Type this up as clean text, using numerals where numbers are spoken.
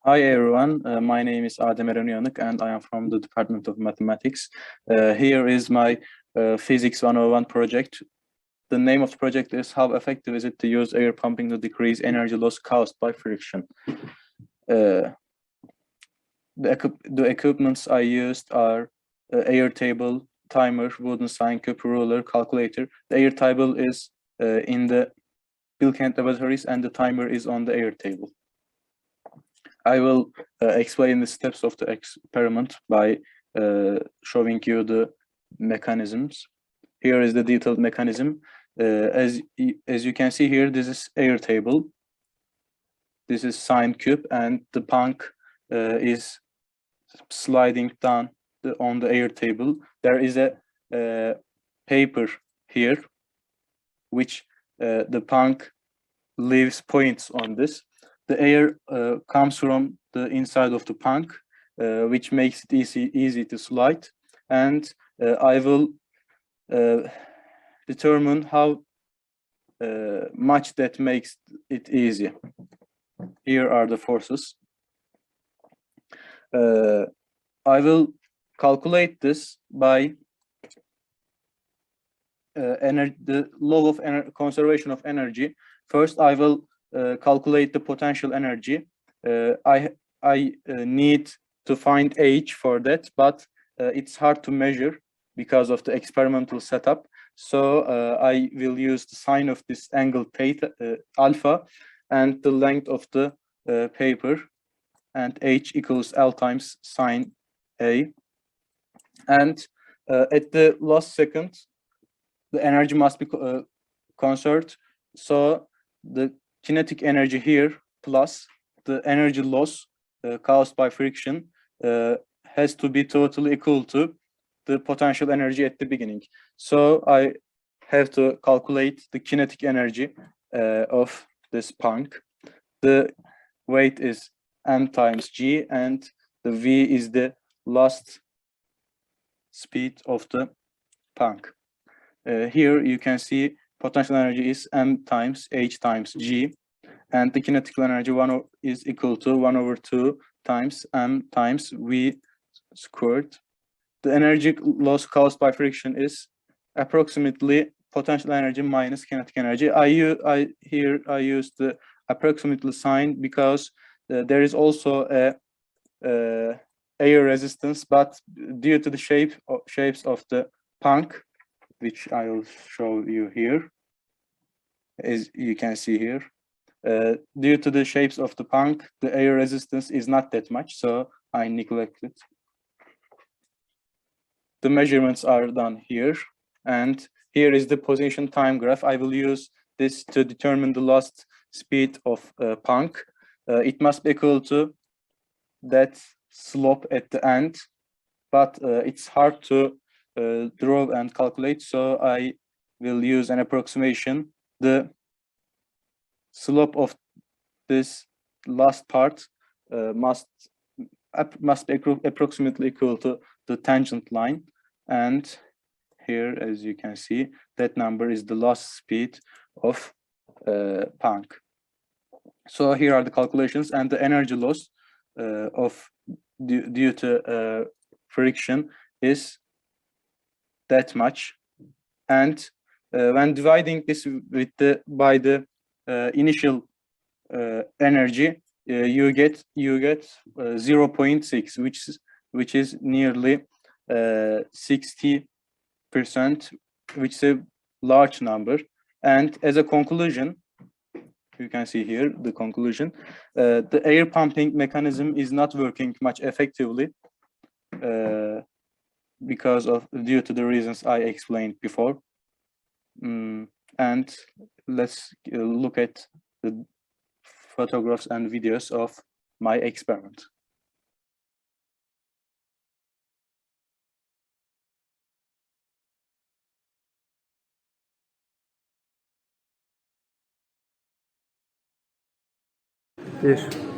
Hi everyone, my name is Adem Eren Uyanık and I am from the Department of Mathematics. Here is my Physics 101 project. The name of the project is How effective is it to use air pumping to decrease energy loss caused by friction? The equipments I used are air table, timer, wooden sign cube, ruler, calculator. The air table is in the Bilkent laboratories and the timer is on the air table. I will explain the steps of the experiment by showing you the mechanisms. Here is the detailed mechanism. As you can see here, this is air table. This is sine cube, and the punk is sliding down on the air table. There is a paper here, which the punk leaves points on this. The air comes from the inside of the punk, which makes it easy to slide. And I will determine how much that makes it easy. Here are the forces. I will calculate this by the law of conservation of energy. First, I will calculate the potential energy. I need to find H for that, but it's hard to measure because of the experimental setup. So I will use the sine of this angle theta, alpha, and the length of the paper, and H equals L times sine A. And at the last second, the energy must be conserved. So the kinetic energy here plus the energy loss caused by friction has to be totally equal to the potential energy at the beginning. So I have to calculate the kinetic energy of this punk. The weight is m times g, and the v is the last speed of the punk. Here you can see potential energy is m times h times g, and the kinetic energy is equal to 1/2 times m times v squared. The energy loss caused by friction is approximately potential energy minus kinetic energy. I use the approximately sign because there is also a air resistance, but due to the shapes of the punk, which I will show you here, as you can see here, due to the shapes of the punk, the air resistance is not that much, so I neglected. The measurements are done here, and here is the position time graph. I will use this to determine the last speed of punk. It must be equal to that slope at the end, but it's hard to draw and calculate, so I will use an approximation. The slope of this last part must be approximately equal to the tangent line, and here, as you can see, that number is the last speed of punk. So here are the calculations, and the energy loss due to friction is that much. And when dividing this by the initial energy, you get 0.6, which is nearly 60%, which is a large number. And as a conclusion, you can see here the conclusion: the air pumping mechanism is not working much effectively due to the reasons I explained before. And let's look at the photographs and videos of my experiment. Bir.